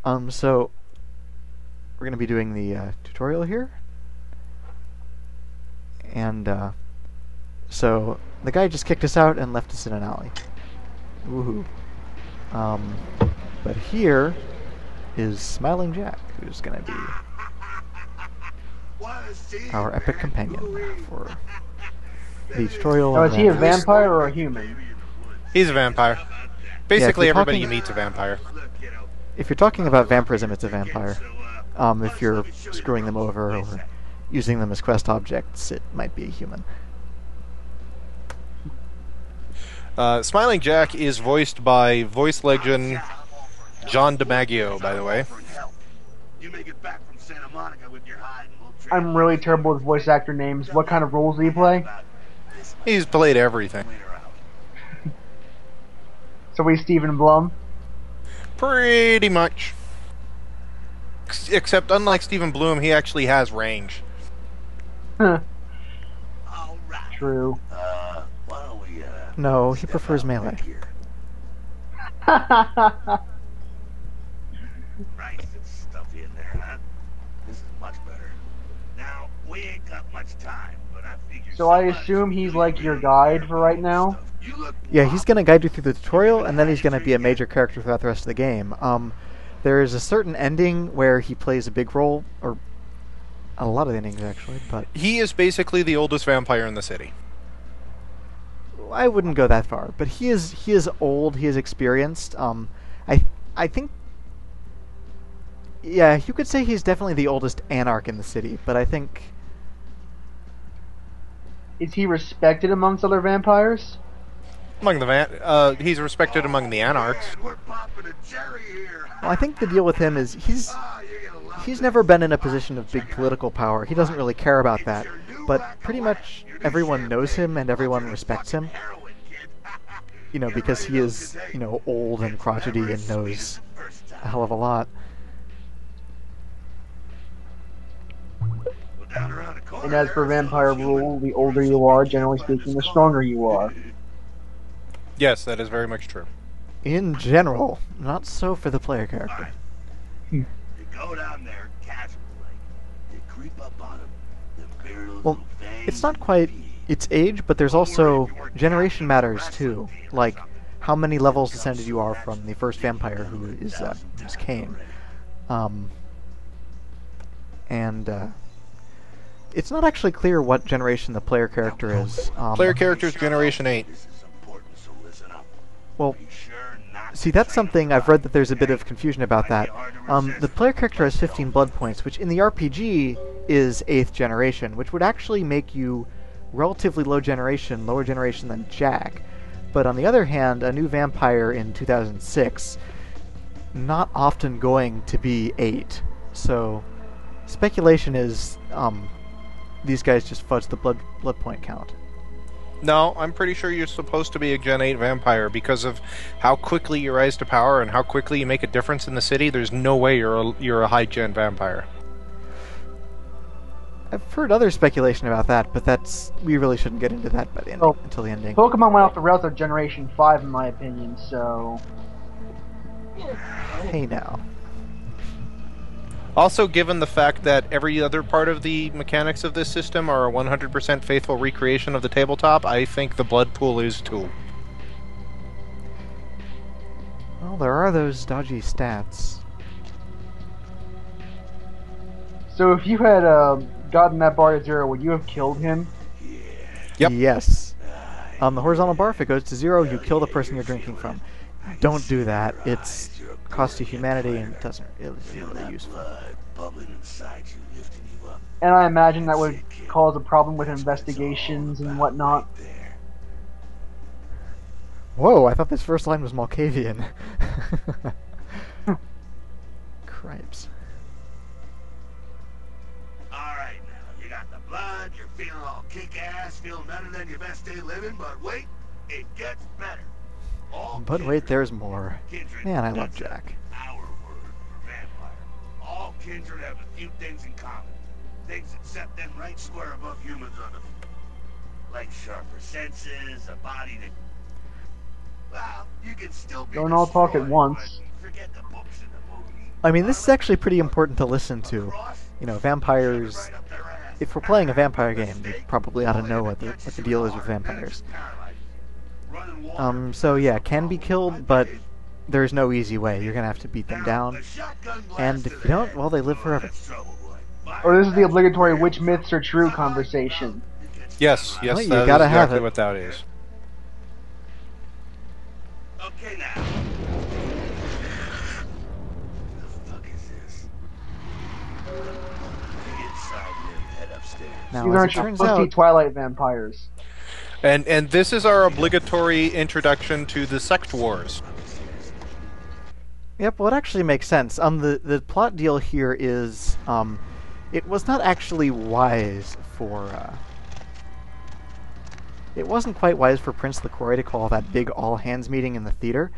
So we're going to be doing the tutorial here, and so the guy just kicked us out and left us in an alley. Woohoo! Um, but here is Smiling Jack, who's going to be our epic companion for the tutorial. Now, is he a vampire or a human? He's a vampire. Basically, everybody you meet's a vampire. If you're talking about vampirism, it's a vampire. If you're screwing them over or using them as quest objects, it might be a human. Smiling Jack is voiced by voice legend John DiMaggio, by the way. I'm really terrible with voice actor names. What kind of roles do you play? He's played everything. So he's Stephen Blum? Pretty much. Except, unlike Stephen Bloom, he actually has range. True. No, he prefers melee. So I assume he's like your guide for right now? Yeah, he's going to guide you through the tutorial, and then he's going to be a major character throughout the rest of the game. There is a certain ending where he plays a big role, or a lot of endings actually, but He is basically the oldest vampire in the city. I wouldn't go that far. But he is old, he is experienced. I think, yeah, you could say he's definitely the oldest anarch in the city, but I think... Is he respected amongst other vampires? Among the he's respected among the anarchs. Well, I think the deal with him is he's never been in a position of big political power. He doesn't really care about that. But pretty much everyone knows him and everyone respects him. You know, because he is, you know, old and crotchety and knows a hell of a lot. And as per vampire rule, the older you are, generally speaking, the stronger you are. Yes, that is very much true. In general, not so for the player character. You go down there, casual like, you creep up on him, well, it's not quite its age, but there's also generation matters too. Like how many levels descended you are from the first vampire, who is Cain. It's not actually clear what generation the player character is. Player character is Generation 8. Well, see, that's something I've read that there's a bit of confusion about that. The player character has 15 blood points, which in the RPG is 8th generation, which would actually make you relatively lower generation than Jack. But on the other hand, a new vampire in 2006, not often going to be 8. So, speculation is these guys just fudge the blood point count. No, I'm pretty sure you're supposed to be a Gen 8 vampire because of how quickly you rise to power and how quickly you make a difference in the city. There's no way you're a high gen vampire. I've heard other speculation about that, but we really shouldn't get into that by the end, until the ending. Pokemon went off the rails of Generation 5 in my opinion, so... Hey now. Also, given the fact that every other part of the mechanics of this system are a 100% faithful recreation of the tabletop, I think the blood pool is too. Well, there are those dodgy stats. So if you had gotten that bar to 0, would you have killed him? Yep. Yes. On the horizontal bar, if it goes to 0, you kill the person you're drinking from. Don't do that. It's costs you humanity and it isn't really useful. And I imagine that would cause a problem with investigations and whatnot. Whoa, I thought this first line was Malkavian. Cripes. Alright now, you got the blood, you're feeling all kick-ass, feeling better than your best day living, but wait, it gets better. But wait, there's more. Man, I love Jack. Our word for vampire. All kindred have a few things in common. Things that set them right square above humans on the like sharper senses, a body that... Well, you can still be Don't all talk at destroyed, once. but forget the books and the movies. I mean, this is actually pretty important to listen to. You know, vampires. If we're playing a vampire game, you probably ought to know what the deal is with vampires. So yeah, can be killed, but there's no easy way. You're gonna have to beat them down, and if you don't, well, they live forever. Or this is the obligatory which myths are true conversation. Yes, Well, yes, you that is gotta have exactly it. what that is. Okay now. The fuck is this? Get inside and head upstairs. Now, These as it aren't turns pussy out, Twilight vampires. And this is our obligatory introduction to the sect wars. yep, well, it actually makes sense. The plot deal here is, it was not actually wise for, it wasn't quite wise for Prince LaCroix to call that big all-hands meeting in the theater,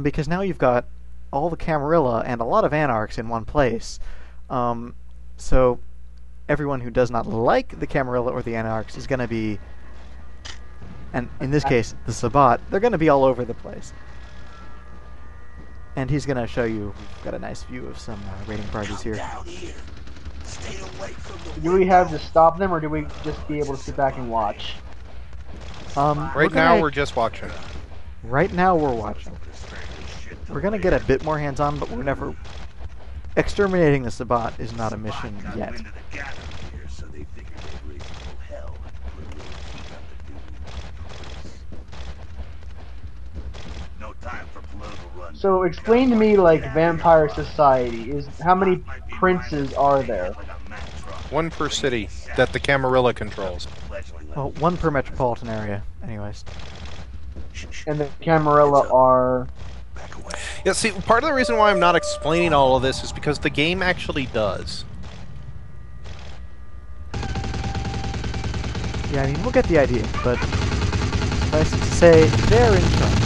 because now you've got all the Camarilla and a lot of Anarchs in one place. So everyone who does not like the Camarilla or the Anarchs is going to be, and in this case, the Sabbat, they're going to be all over the place. And he's going to show you, we've got a nice view of some raiding parties here. Do we have to stop them, or do we just be able to sit back and watch? Right now, we're just watching. Right now, we're watching. We're going to get a bit more hands-on, but we're never... Exterminating the Sabbat is not a mission yet. So explain to me, like, vampire society is how many princes are there? One per city that the Camarilla controls. Well, one per metropolitan area, anyways. And the Camarilla are... Yeah, see, part of the reason why I'm not explaining all of this is because the game actually does. Yeah, I mean, we'll get the idea, but suffice it to say, they're in charge.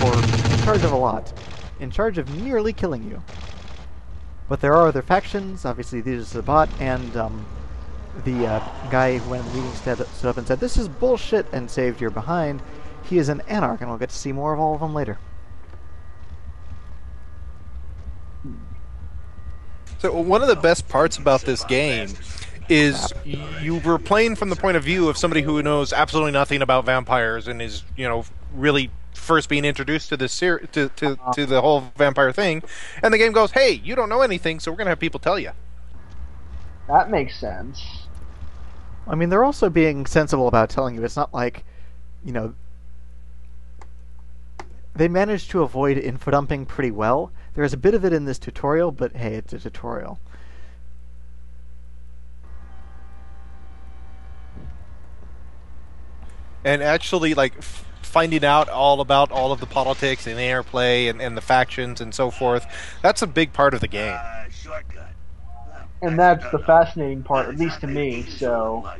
Or in charge of a lot. In charge of nearly killing you. But there are other factions, obviously these are Sabbat, and the guy who went in the meeting stood up and said, "This is bullshit," and saved your behind. He is an Anarch, and we'll get to see more of all of them later. So one of the best parts about this game is you were playing from the point of view of somebody who knows absolutely nothing about vampires and is, you know, really first being introduced to this to the whole vampire thing, and the game goes, "Hey, you don't know anything, so we're gonna have people tell you." That makes sense. I mean, they're also being sensible about telling you. It's not like, you know, they managed to avoid info dumping pretty well. There's a bit of it in this tutorial, but hey, it's a tutorial. And actually, like, finding out all about all of the politics and the interplay and the factions and so forth, that's a big part of the game. And that's the fascinating part, at least to me, so...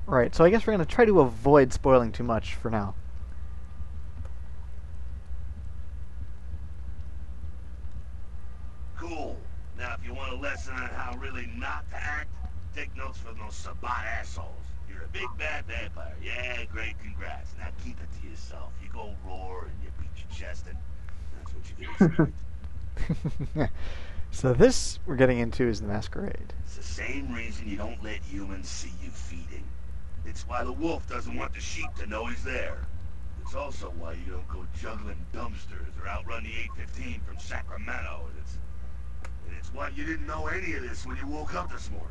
Right, so I guess we're going to try to avoid spoiling too much for now. Cool. Now, if you want a lesson on how really not to act, take notes from those Sabbat assholes. You're a big bad vampire. Yeah, great, congrats. Now keep it to yourself. You go roar and you beat your chest, and that's what you can expect. So this we're getting into is the Masquerade. It's the same reason you don't let humans see you feeding. It's why the wolf doesn't want the sheep to know he's there. It's also why you don't go juggling dumpsters or outrun the 815 from Sacramento. And it's why you didn't know any of this when you woke up this morning.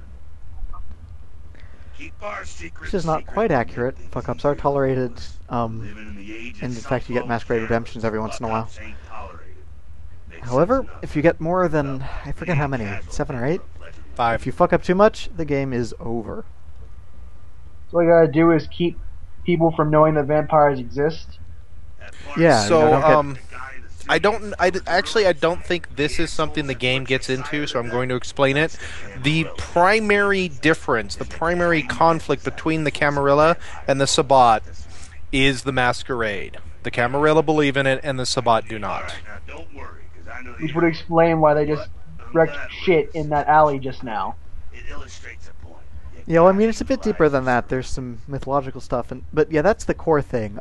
Keep our secret. Which is not quite accurate. Fuck-ups are tolerated, and in fact you get Masquerade redemptions every once in a while. However, if you get more than, I forget how many, 7 or 8? 5. If you fuck up too much, the game is over. So all you gotta do is keep people from knowing that vampires exist? Yeah, So, you know, I don't think this is something the game gets into, so I'm going to explain it. The primary difference, the primary conflict between the Camarilla and the Sabbat is the Masquerade. The Camarilla believe in it, and the Sabbat do not. Which would explain why they just wrecked shit in that alley just now. It illustrates a point. Yeah, well, I mean, it's a bit deeper than that. There's some mythological stuff, but yeah, that's the core thing.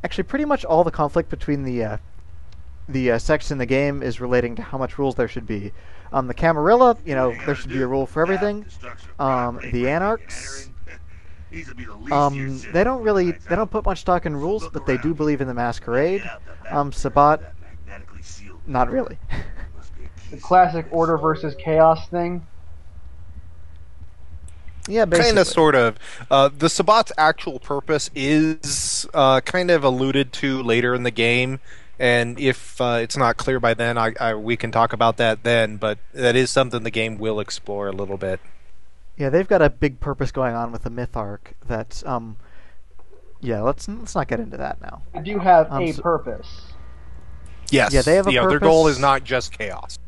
Actually, pretty much all the conflict between the sects in the game is relating to how much rules there should be. The Camarilla, you know, there should be a rule for everything. The Anarchs, they don't put much stock in rules, but they do believe in the Masquerade. Sabbat, not really. The classic order versus chaos thing. Yeah, basically. Kind of, sort of. The Sabbat's actual purpose is kind of alluded to later in the game, and if it's not clear by then, we can talk about that then, but that is something the game will explore a little bit. Yeah, they've got a big purpose going on with the myth arc that, yeah, let's not get into that now. They do have a purpose. Yes, yeah, they have a purpose. Their goal is not just chaos.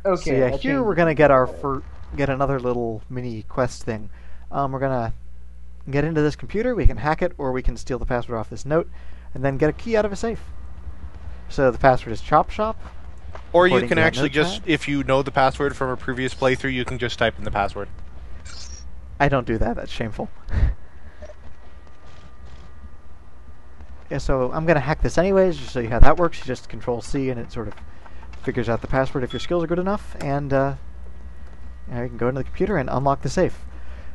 Okay. So yeah, here we're gonna get another little mini quest thing. We're gonna get into this computer. We can hack it, or we can steal the password off this note, and then get a key out of a safe. So the password is Chop Shop. Or you can actually just, if you know the password from a previous playthrough, you can just type in the password. I don't do that. That's shameful. Yeah, so I'm gonna hack this anyways, just so you how that works. You just Control C, and it sort of figures out the password if your skills are good enough, and you can go into the computer and unlock the safe.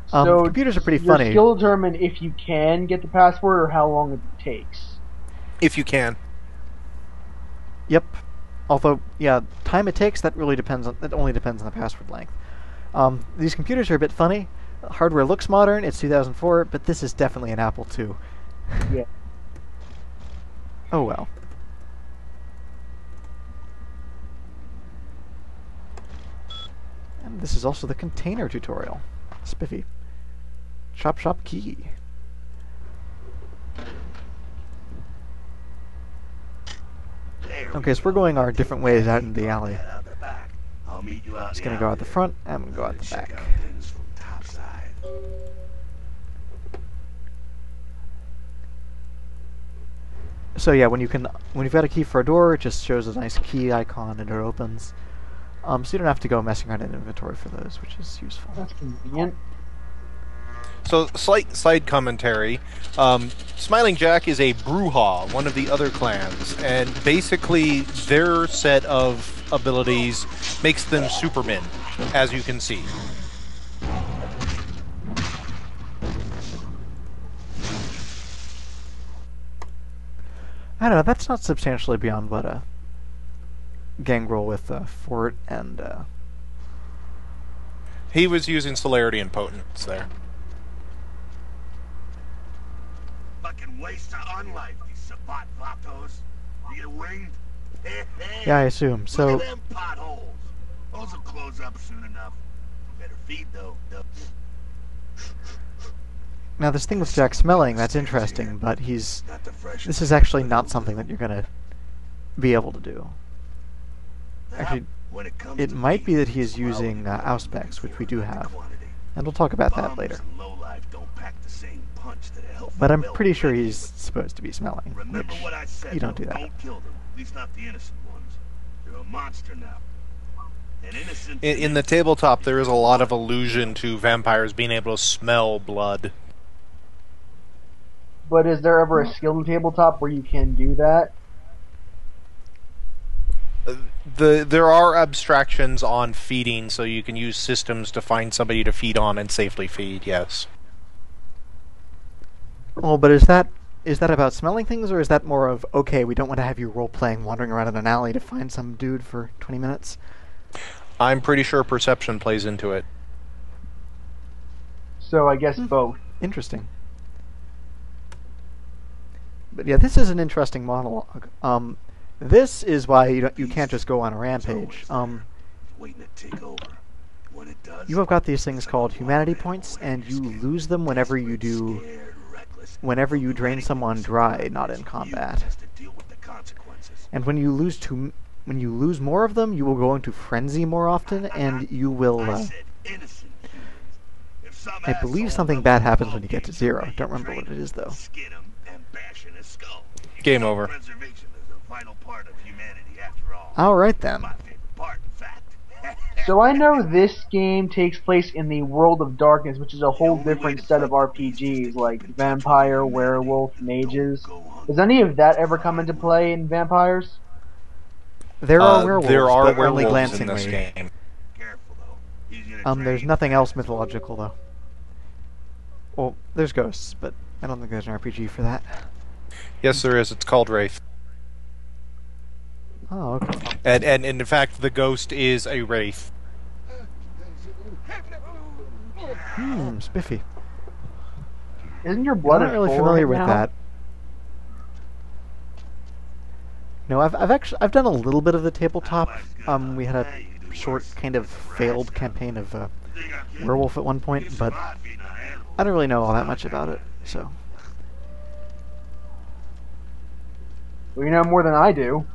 So computers are pretty funny. Your skill determine if you can get the password or how long it takes. If you can. Yep. Although, yeah, time it takes, that only depends on the password length. These computers are a bit funny. Hardware looks modern. It's 2004, but this is definitely an Apple II. Yeah. Oh well. And this is also the container tutorial. Spiffy. Chop Shop key. Okay, so we're going our different ways out in the alley. Just gonna go out the front, I'm gonna go out the back. So yeah, when you've got a key for a door, it just shows a nice key icon and it opens. So you don't have to go messing around in inventory for those, which is useful. That's convenient. So, slight side commentary. Smiling Jack is a Brujah, one of the other clans, and basically their set of abilities makes them supermen, as you can see. I don't know, that's not substantially beyond what a Gangrel with Fort and... He was using Celerity and Potence there. Fucking waste of unlife, these Sabbat vatos. You get winged? Yeah, I assume. So... Look at them potholes. Those will close up soon enough. Better feed, though. Now, this thing with Jack smelling, that's interesting, but this is actually not something that you're going to be able to do. Actually, it might be that he is using Auspex, which we do have, and we'll talk about that later. But I'm pretty sure he's supposed to be smelling, which you don't do that. Don't kill them, at least not the innocent ones. They're a monster now. In the tabletop, there is a lot of allusion to vampires being able to smell blood. But is there ever a skill in tabletop where you can do that? There are abstractions on feeding, so you can use systems to find somebody to feed on and safely feed, yes. Well, but is that about smelling things, or is that more of, okay, we don't want to have you role-playing wandering around in an alley to find some dude for 20 minutes? I'm pretty sure perception plays into it. So I guess both. Interesting. But yeah, this is an interesting monologue. This is why you can't just go on a rampage. You have got these things called humanity points, and you lose them whenever you drain someone dry, not in combat. And when you lose more of them, you will go into frenzy more often, and you will. I believe something bad happens when you get to 0. Don't remember what it is though. Game over. All right then. So I know this game takes place in the World of Darkness, which is a whole different set of RPGs, like vampire, werewolf, mages. Does any of that ever come into play in Vampires? There are There werewolves, are but only werewolves in this glancingly. game. There's nothing else mythological, though. Well, there's ghosts, but I don't think there's an RPG for that. Yes, there is. It's called Wraith. Oh, okay. And in fact, the ghost is a wraith. Spiffy. Isn't your I'm blood not at really 4 familiar right with now? that. No, I've done a little bit of the tabletop. We had a short kind of failed campaign of werewolf at one point, but I don't really know all that much about it. So Well, you know more than I do.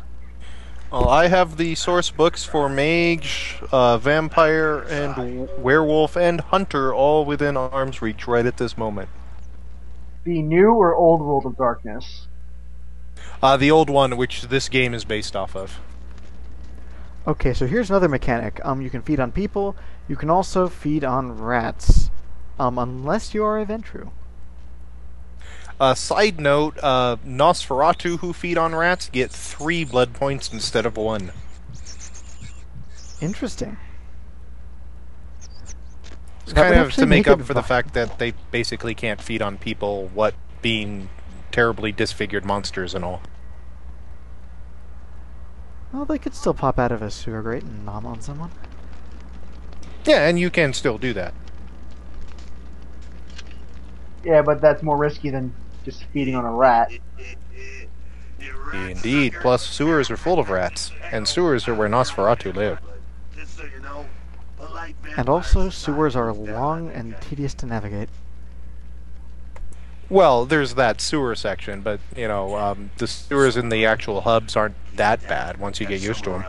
Well, I have the source books for Mage, Vampire, and Werewolf, and Hunter all within arm's reach right at this moment. The new or old World of Darkness? The old one, which this game is based off of. okay, so here's another mechanic. You can feed on people. You can also feed on rats, unless you are a Ventru. Side note, Nosferatu who feed on rats get 3 blood points instead of 1. Interesting. It's That would kind of actually to make make up it for the fact that they basically can't feed on people, what being terribly disfigured monsters and all. Well, they could still pop out of a sewer grate and nom on someone. Yeah, and you can still do that. Yeah, but that's more risky than just feeding on a rat. Indeed, plus sewers are full of rats, and sewers are where Nosferatu live. And also, sewers are long and tedious to navigate. Well, there's that sewer section, but, you know, the sewers in the actual hubs aren't that bad once you get used to them.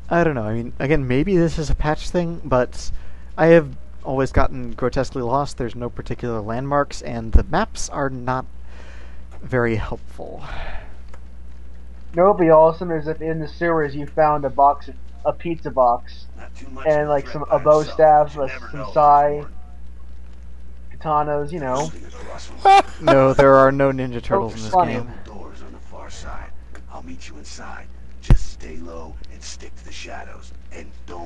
I don't know. I mean, again, maybe this is a patch thing, but I have always gotten grotesquely lost. There's no particular landmarks, and the maps are not very helpful. You know what would be awesome is if in the sewers you found a pizza box, and like a bow staff, some sai, katanas, you know. No, there are no Ninja Turtles in this funny. game. Doors on the far side. I'll meet you inside. Just stay low and stick to the shadows. And don't